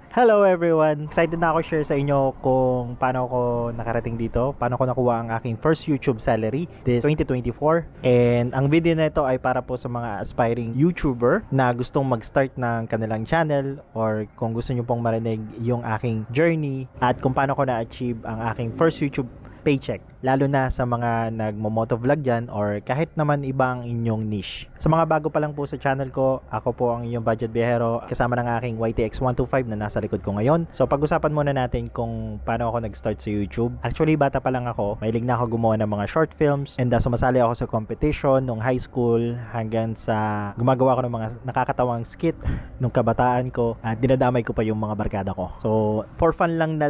Hello everyone! Excited na ako share sa inyo kung paano ako nakarating dito, paano ko nakuha ang aking first YouTube salary this 2024. And ang video na ito ay para po sa mga aspiring YouTuber na gustong mag-start ng kanilang channel, or kung gusto nyo pong marinig yung aking journey at kung paano ko na-achieve ang aking first YouTube paycheck, lalo na sa mga nagmo-motovlog dyan or kahit naman ibang inyong niche. Sa mga bago pa lang po sa channel ko, ako po ang inyong budget biyahero kasama ng aking YTX 125 na nasa likod ko ngayon. So pag-usapan muna natin kung paano ako nag-start sa YouTube. Actually, bata pa lang ako, mahilig na ako gumawa ng mga short films, and sumasali ako sa competition nung high school hanggang sa gumagawa ko ng mga nakakatawang skit nung kabataan ko at dinadamay ko pa yung mga barkada ko. So for fun lang na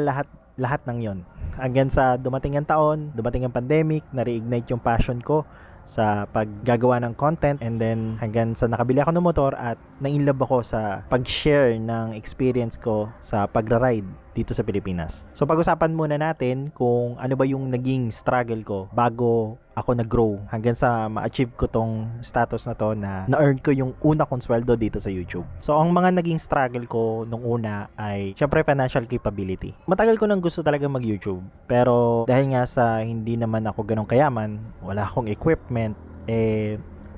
lahat ng yon, hanggang sa dumating ang taon, dumating ang pandemic, na-reignite yung passion ko sa paggagawa ng content, and then hanggang sa nakabili ako ng motor at na-inlove ako sa pag-share ng experience ko sa pagra-ride dito sa Pilipinas. So pag-usapan muna natin kung ano ba yung naging struggle ko bago ako nag-grow hanggang sa ma-achieve ko tong status na to na na-earn ko yung una kong sweldo dito sa YouTube. So ang mga naging struggle ko nung una ay syempre financial capability. Matagal ko nang gusto talaga mag-YouTube, pero dahil nga sa hindi naman ako ganong kayaman, wala akong equipment,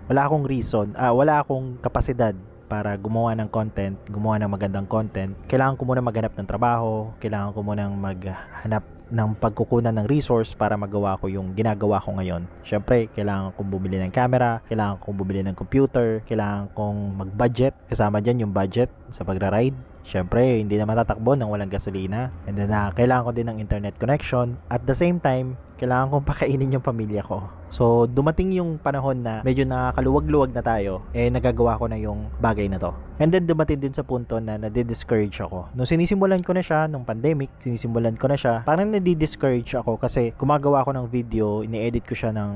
wala akong reason, wala akong kapasidad para gumawa ng content, gumawa ng magandang content. Kailangan ko muna maghanap ng trabaho, kailangan ko muna maghanap ng pagkukunan ng resource para magawa ko yung ginagawa ko ngayon. Syempre, kailangan kong bumili ng camera, kailangan kong bumili ng computer, kailangan kong mag-budget, kasama dyan yung budget sa pagra-ride. Syempre, hindi na matatakbo nang walang gasolina. And then, kailangan ko din ng internet connection. At the same time, kailangan kong pakainin yung pamilya ko. So, dumating yung panahon na medyo nakakaluwag-luwag na tayo, nagagawa ko na yung bagay na to. And then, dumating din sa punto na nadi-discourage ako. Nung sinisimulan ko na siya, nung pandemic, parang nadi-discourage ako kasi gumagawa ako ng video, ini-edit ko siya ng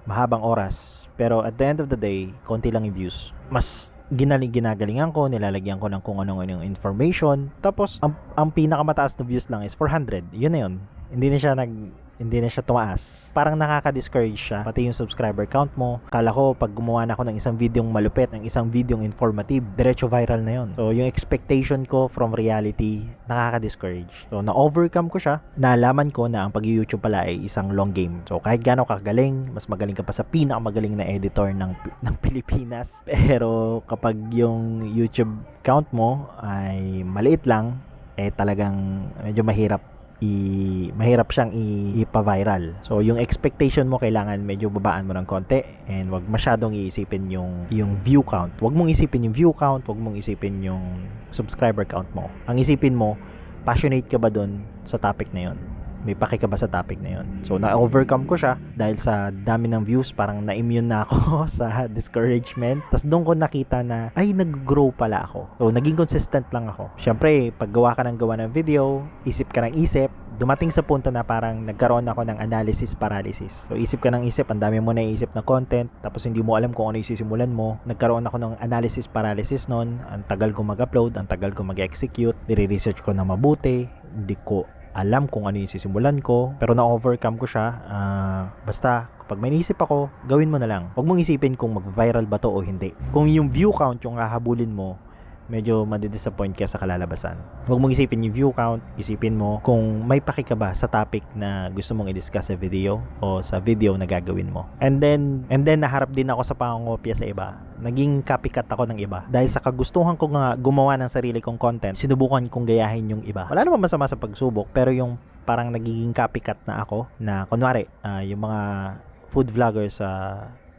mahabang oras. Pero at the end of the day, konti lang yung views. Mas ginagalingan ko, nilalagyan ko ng kung ano yung information. Tapos, ang pinakamataas na views lang is 400. Yun na yun. Hindi na siya tumaas. Parang nakaka-discourage siya, pati yung subscriber count mo. Kala ko pag gumawa na ako ng isang videong malupit, ng isang videong informative, diretso viral na yun. So yung expectation ko from reality, nakaka-discourage. So na-overcome ko siya, nalaman ko na ang pag-YouTube pala ay isang long game. So kahit gaano kagaling, mas magaling ka pa sa pinakamagaling na editor ng Pilipinas. Pero kapag yung YouTube count mo ay maliit lang, talagang medyo mahirap siyang ipa-viral. So yung expectation mo kailangan medyo babaan mo ng konti, and wag masyadong iisipin yung view count. Wag mong isipin yung view count, wag mong isipin yung subscriber count mo. Ang isipin mo, passionate ka ba dun sa topic na yon? May paki ka ba sa topic na yon? So na-overcome ko siya dahil sa dami ng views, parang na-immune na ako sa discouragement. Tapos doon ko nakita na ay nag-grow pala ako. So naging consistent lang ako. Syempre, pag gawa ka ng video, isip ka ng isip, dumating sa punto na parang nagkaroon ako ng analysis paralysis. So isip ka ng isip, ang dami mo na iisip na content, tapos hindi mo alam kung ano yung sisimulan mo. Nagkaroon ako ng analysis paralysis noon. Ang tagal ko mag-upload, ang tagal ko mag-execute, nire-research ko na mabuti, hindi ko alam kung ano yung sisimulan ko, pero na-overcome ko siya. Basta kapag may naisip ako, gawin mo na lang. Huwag mong isipin kung mag-viral ba to o hindi. Kung yung view count yung hahabulin mo, medyo madidisappoint ka sa kalalabasan. Huwag mong isipin yung view count, isipin mo kung may paki ka ba sa topic na gusto mong i-discuss sa video o sa video na gagawin mo. And then naharap din ako sa pangungopia sa iba. Naging copycat ako ng iba. Dahil sa kagustuhan ko nga gumawa ng sarili kong content, sinubukan kong gayahin yung iba. Wala naman masama sa pagsubok, pero yung parang nagiging copycat na ako, na kunwari, yung mga food vloggers sa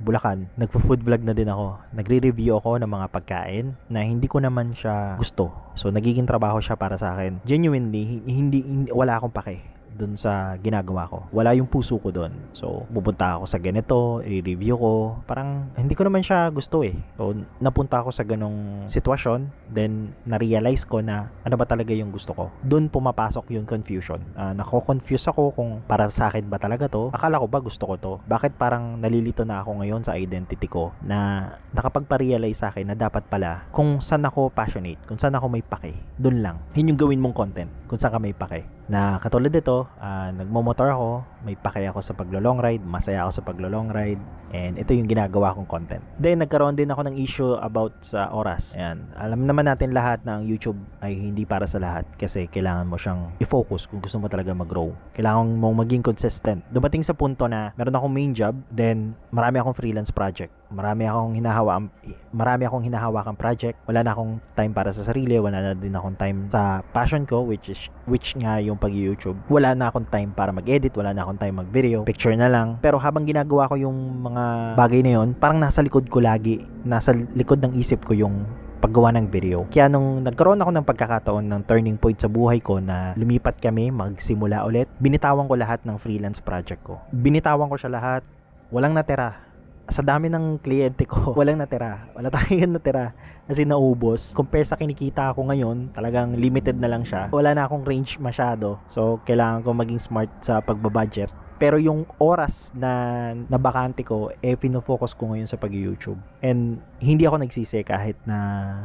Bulacan, nagpo-food vlog na din ako. Nagre-review ako ng mga pagkain na hindi ko naman siya gusto. So nagiging trabaho siya para sa akin. Genuinely, hindi wala akong pake dun sa ginagawa ko. Wala yung puso ko dun. So pupunta ako sa ganito, i-review ko. Parang hindi ko naman siya gusto eh. So napunta ako sa ganong sitwasyon, then na-realize ko na ano ba talaga yung gusto ko. Dun pumapasok yung confusion. Nako-confuse ako kung para sa akin ba talaga to. Akala ko ba gusto ko to? Bakit parang nalilito na ako ngayon sa identity ko, na nakapagpa-realize sa akin na dapat pala kung saan ako passionate, kung saan ako may pake, dun lang. Yun yung gawin mong content, kung saan ka may pake. Na katulad dito, dito, nagmo-motor ako, may pake ako sa paglo-long ride, masaya ako sa paglo-long ride, and ito yung ginagawa kong content. Then nagkaroon din ako ng issue about sa oras. Ayan, alam naman natin lahat na ang YouTube ay hindi para sa lahat kasi kailangan mo siyang i-focus kung gusto mo talaga mag-grow. Kailangan mo maging consistent. Dumating sa punto na meron akong main job, then marami akong freelance project. Marami akong hinahawakang project. Wala na akong time para sa sarili, wala na din akong time sa passion ko, which nga yung pag-YouTube. Wala na akong time para mag-edit, wala na akong time mag-video, picture na lang. Pero habang ginagawa ko yung mga bagay na yun, parang nasa likod ko lagi, nasa likod ng isip ko yung paggawa ng video. Kaya nung nagkaroon ako ng pagkakataon ng turning point sa buhay ko na lumipat kami, magsimula ulit, binitawan ko lahat ng freelance project ko. Binitawan ko siya lahat, walang natira. Sa dami ng kliyente ko, walang natira. Wala tayong natira. Kasi naubos. Compare sa kinikita ako ngayon, talagang limited na lang siya. Wala na akong range masyado. So, kailangan ko maging smart sa pagbabudget. Pero yung oras na bakante ko, pinofocus ko ngayon sa pag-YouTube. And hindi ako nagsisi kahit na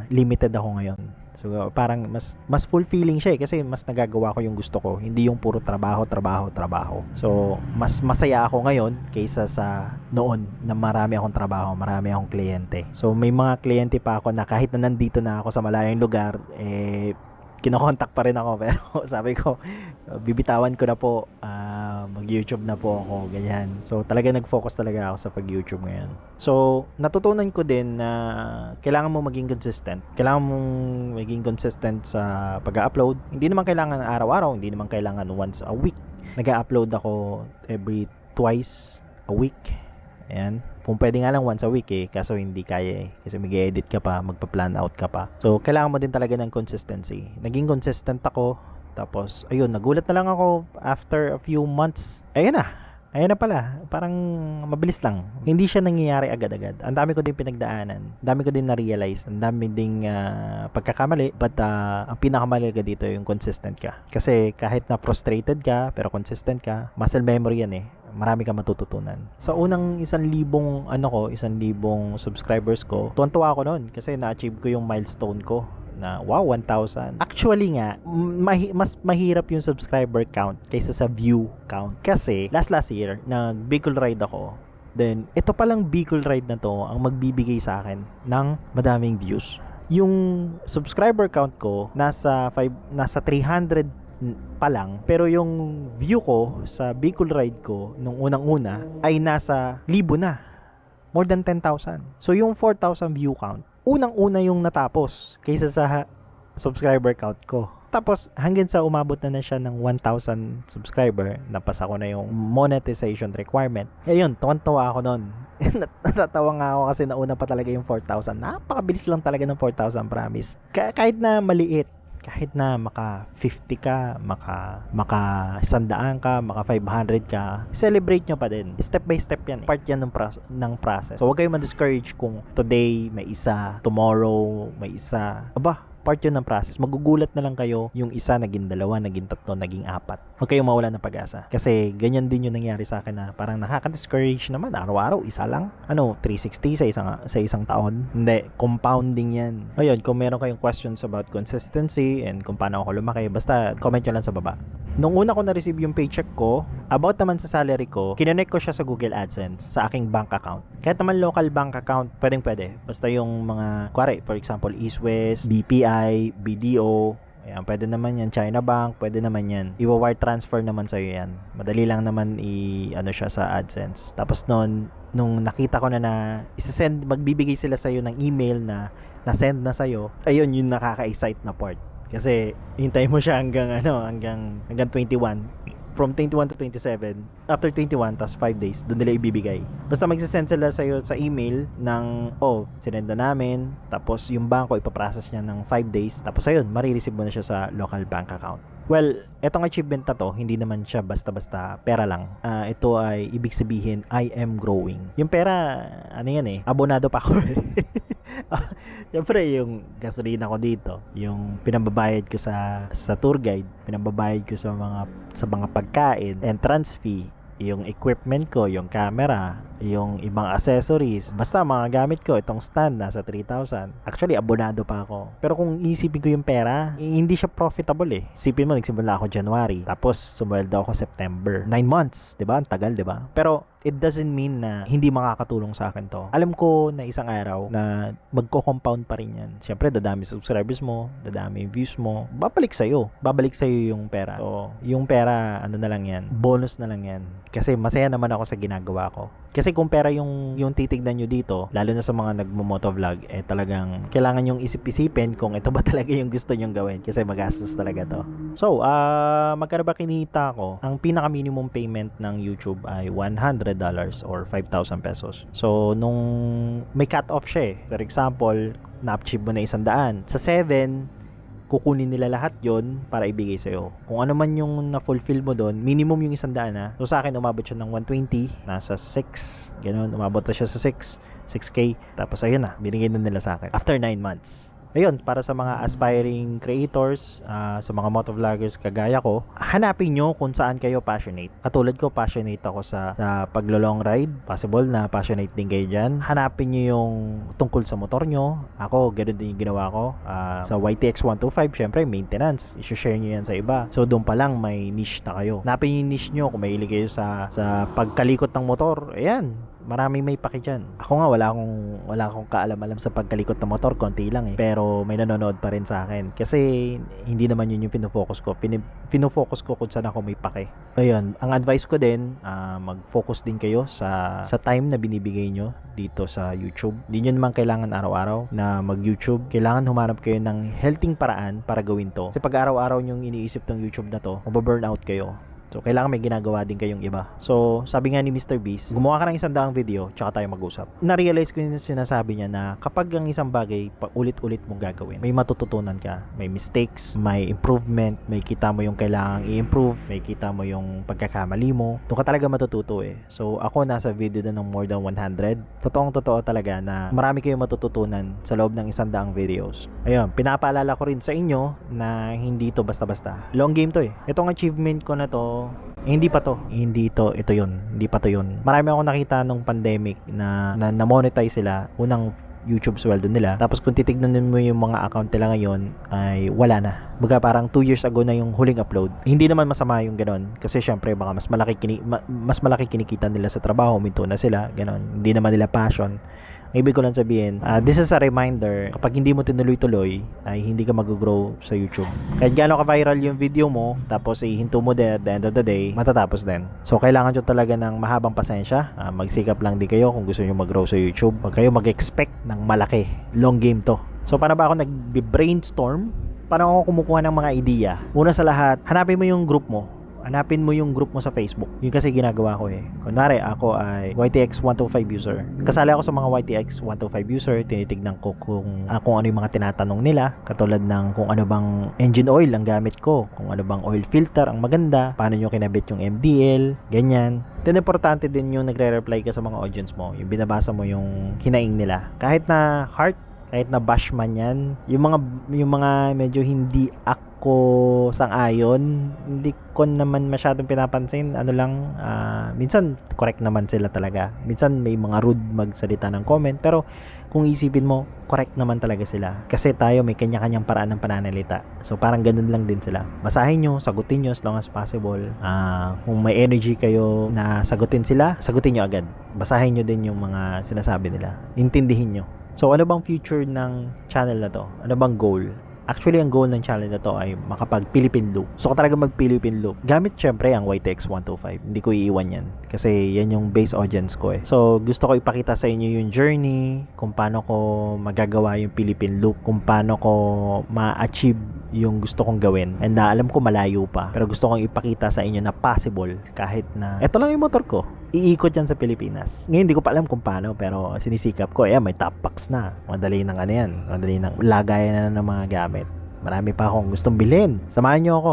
limited ako ngayon. So, parang mas fulfilling siya kasi mas nagagawa ko yung gusto ko. Hindi yung puro trabaho. So, mas masaya ako ngayon kaysa sa noon na marami akong trabaho, marami akong kliyente. So, may mga kliyente pa ako na kahit na nandito na ako sa malayong lugar, kinokontak pa rin ako. Pero sabi ko, bibitawan ko na po, mag-YouTube na po ako, ganyan. So, talaga nag-focus talaga ako sa pag-YouTube ngayon. So, natutunan ko din na kailangan mo maging consistent. Kailangan mong maging consistent sa pag-upload. Hindi naman kailangan araw-araw, hindi naman kailangan once a week. Nag-upload ako every twice a week. Ayan. Kung pwede nga lang once a week kaso hindi kaya kasi mag-edit ka pa, magpa-plan out ka pa. So, kailangan mo din talaga ng consistency. Naging consistent ako. Tapos, ayun, nagulat na lang ako after a few months. Ayun na pala. Parang mabilis lang. Hindi siya nangyayari agad-agad. Ang dami ko din pinagdaanan. Ang dami ko din na-realize. Ang dami ding pagkakamali. But, ang pinakamalaga dito yung consistent ka. Kasi kahit na frustrated ka, pero consistent ka, muscle memory yan marami kang matututunan. Sa unang 1,000 subscribers ko, tuwan-tuwa ako noon kasi na-achieve ko yung milestone ko na 1,000. Actually nga, mas mahirap yung subscriber count kaysa sa view count. Kasi last year, nag-Bicol ride ako. Then, ito palang Bicol ride na to ang magbibigay sa akin ng madaming views. Yung subscriber count ko nasa 300 pa lang, pero yung view ko sa Bicol ride ko nung unang-una ay nasa 1,000 na. More than 10,000. So yung 4,000 view count, unang-una yung natapos kaysa sa subscriber count ko. Tapos hanggang sa umabot na siya ng 1,000 subscriber, napasa ko na yung monetization requirement. Ayun, tuwan-tuwa ako noon. Natatawa nga ako kasi nauna pa talaga yung 4,000. Napakabilis lang talaga ng 4,000, promise. Kahit na maliit, kahit na maka 50 ka, maka 100 ka, maka 500 ka, celebrate nyo pa din. Step by step yan. Part yan ng process. So, huwag kayong ma-discourage kung today may isa, tomorrow may isa. Part yun ng process. Magugulat na lang kayo yung isa naging 2, naging 3, naging 4. Huwag kayong mawala ng pag-asa. Kasi ganyan din yung nangyari sa akin na parang nakaka-discourage naman. Araw-araw, isa lang. 360 sa isang taon. Hindi, compounding yan. Ayun, kung meron kayong questions about consistency and kung paano ako lumaki, basta comment nyo lang sa baba. Nung una ko na-receive yung paycheck ko, about naman sa salary ko, kinonect ko siya sa Google AdSense, sa aking bank account. Kahit naman local bank account, pwede. Basta yung mga, for example, East West, BPI, BDO, ayan, pwede naman yan. China Bank, pwede naman yan. Iwa-wire transfer naman sa'yo yan. Madali lang naman siya sa AdSense. Tapos nung nakita ko na magbibigay sila sa'yo ng email na na-send na sa'yo, ayun yung nakaka-excite na part. Kasi hintayin mo siya hanggang 21. From 21 to 27. After 21, tas 5 days, doon nila ibibigay. Basta magsisend sila sa'yo sa email ng, sinenda namin. Tapos yung bangko, ipaprocess niya ng 5 days. Tapos ayun, marireceive mo na siya sa local bank account. Well, etong achievement na to, hindi naman siya basta-basta pera lang. Ito ay ibig sabihin, I am growing. Yung pera, abonado pa ako. Siyempre, yung gasolina ko dito, yung pinambabayad ko sa tour guide, pinambabayad ko sa mga pagkain, entrance fee, yung equipment ko, yung camera, yung ibang accessories, basta mga gamit ko, itong stand nasa 3,000. Actually, abonado pa ako. Pero kung isipin ko yung pera, hindi siya profitable eh. Isipin mo, nagsimula ako January, tapos sumweldo ako September. 9 months, 'di ba? Ang tagal, 'di ba? Pero it doesn't mean na hindi makakatulong sa akin to. Alam ko na isang araw na magko-compound pa rin yan. Siyempre, dadami subscribers mo, dadami yung views mo, babalik sa'yo. Babalik sa'yo yung pera. So, yung pera, ano na lang yan, bonus na lang yan. Kasi masaya naman ako sa ginagawa ko. Kasi kung pera yung titignan nyo dito, lalo na sa mga nagmo-motovlog, talagang kailangan yung isip-isipin kung ito ba talaga yung gusto nyong gawin. Kasi magastos talaga to. So, magkano ba kinita ko? Ang pinaka-minimum payment ng YouTube ay $100 or 5,000 pesos. So, nung may cut-off siya For example, na-achieve mo na 100. Sa 7, kukunin nila lahat yon para ibigay sa'yo. Kung ano man yung na-fulfill mo doon, minimum yung 100 na. So, sa akin, umabot siya ng 120, nasa 6. Ganun, umabot na siya sa 6K. Tapos, ayun na, binigay na nila sa akin. After 9 months. Ayun, para sa mga aspiring creators, sa mga motovloggers kagaya ko, hanapin nyo kung saan kayo passionate. Katulad ko, passionate ako sa paglo-long ride. Possible na passionate din kayo dyan. Hanapin nyo yung tungkol sa motor nyo. Ako, ganoon din yung ginawa ko. Sa YTX 125, syempre, maintenance. I-share nyo yan sa iba. So, doon pa lang, may niche na kayo. Hanapin nyo yung niche nyo kung mahilig kayo sa pagkalikot ng motor. Ayan, maraming may paki dyan. Ako nga, wala akong kaalam-alam sa pagkalikot ng motor, konti lang pero may nanonood pa rin sa akin. Kasi hindi naman yun yung pinofocus ko. Pinofocus ko kung saan ako may paki. Ayun, ang advice ko din, mag-focus din kayo sa time na binibigay nyo dito sa YouTube. Hindi nyo naman kailangan araw-araw na mag-YouTube. Kailangan humanap kayo ng healthy paraan para gawin to. Kasi pag araw-araw nyong iniisip tong YouTube na to, mababurnout kayo. So, kailangan may ginagawa din kayong iba. So, sabi nga ni Mr. Beast, gumawa ka ng 100 video, tsaka tayo mag-usap. Na-realize ko yung sinasabi niya na kapag ang isang bagay, ulit-ulit mong gagawin, may matututunan ka. May mistakes, may improvement, may kita mo yung kailangang i-improve, may kita mo yung pagkakamali mo. Doon ka talaga matututo So, ako nasa video na ng more than 100. Totoong-totoo talaga na marami kayong matututunan sa loob ng 100 videos. Ayun, pinapaalala ko rin sa inyo na hindi to basta-basta. Long game to Itong achievement ko na to, hindi pa to. Ito yun. Hindi pa to yun. Marami akong nakita nung pandemic na monetize sila. Unang YouTube sweldo nila. Tapos kung titignan mo yung mga account nila ngayon, ay wala na. Baga parang 2 years ago na yung huling upload. Hindi naman masama yung ganon. Kasi syempre baka mas malaki kinikita nila sa trabaho. Huminto na sila. Ganon. Hindi naman nila passion. Ang ibig ko lang sabihin, this is a reminder, kapag hindi mo tinuloy-tuloy, ay hindi ka mag-grow sa YouTube. Kahit gaano ka-viral yung video mo, tapos ihinto mo din at the end of the day, matatapos din. So, kailangan nyo talaga ng mahabang pasensya. Magsikap lang din kayo kung gusto nyo mag-grow sa YouTube. Huwag kayo mag-expect ng malaki. Long game to. So, paano ba ako nag-brainstorm? Paano ako kumukuha ng mga idea? Una sa lahat, hanapin mo yung group mo. Hanapin mo yung group mo sa Facebook. Yun kasi ginagawa ko Kunwari, ako ay YTX 125 user. Kasali ako sa mga YTX 125 user. Tinitignan ko kung ano yung mga tinatanong nila. Katulad ng kung ano bang engine oil ang gamit ko. Kung ano bang oil filter ang maganda. Paano nyo kinabit yung MDL. Ganyan. Then, importante din yung nagre-reply ka sa mga audience mo. Yung binabasa mo yung hinaing nila. Kahit na kahit na bash man yan, yung mga medyo hindi ako sang-ayon, hindi ko naman masyadong pinapansin. Minsan correct naman sila talaga. Minsan may mga rude magsalita ng comment, pero kung isipin mo, correct naman talaga sila. Kasi tayo may kanya-kanyang paraan ng pananalita. So parang ganun lang din sila. Basahin nyo, sagutin nyo as long as possible. Kung may energy kayo na sagutin sila, sagutin nyo agad. Basahin nyo din yung mga sinasabi nila. Intindihin nyo. So, ano bang future ng channel na to? Ano bang goal? Actually, ang goal ng channel na to ay makapag-Philippine loop. So, talaga mag-Philippine loop. Gamit syempre ang YTX 125. Hindi ko iiwan yan. Kasi yan yung base audience ko So, gusto ko ipakita sa inyo yung journey, kung paano ko magagawa yung Philippine loop, kung paano ko ma-achieve yung gusto kong gawin. And alam ko malayo pa. Pero gusto kong ipakita sa inyo na possible kahit na ito lang yung motor ko. Iikot yan sa Pilipinas. Ngayon, hindi ko pa alam kung paano, pero sinisikap ko. May top box na. Madali ng Madali ng lagayan na ng mga gamit. Marami pa akong gustong bilhin. Samahan nyo ako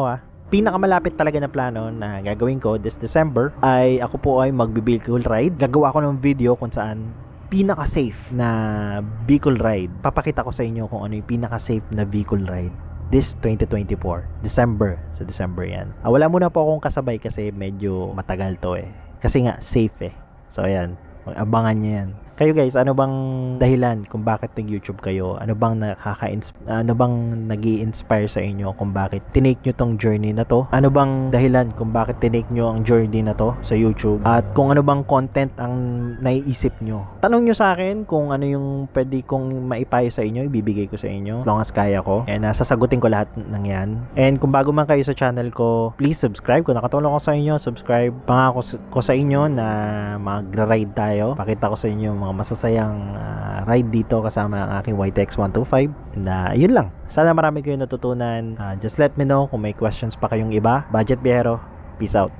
Pinakamalapit talaga na plano na gagawin ko this December ay ako po ay magbi-vehicle ride. Gagawa ko ng video kung saan pinaka-safe na vehicle ride. Papakita ko sa inyo kung ano yung pinaka-safe na vehicle ride. This 2024, December. Sa December yan. Wala muna po akong kasabay kasi medyo matagal to Kasi nga, safe eh. So, ayan. Abangan nyo yan. Kayo guys, ano bang dahilan kung bakit nag-YouTube kayo? Ano bang nag-i-inspire sa inyo kung bakit tinake nyo tong journey na to? Ano bang dahilan kung bakit tinake nyo ang journey na to sa YouTube? At kung ano bang content ang naiisip nyo? Tanong nyo sa akin kung ano yung pwede kong maipayo sa inyo, ibibigay ko sa inyo as long as kaya ko. And sasagutin ko lahat ng yan. And kung bago man kayo sa channel ko, please subscribe. Kung nakatulong ko sa inyo, subscribe. Pangako ko sa inyo na magra-ride tayo. Pakita ko sa inyo mga masasayang ride dito kasama ang aking YTX 125. And yun lang. Sana marami kayong natutunan. Just let me know kung may questions pa kayong iba. Budget Biyahero. Peace out.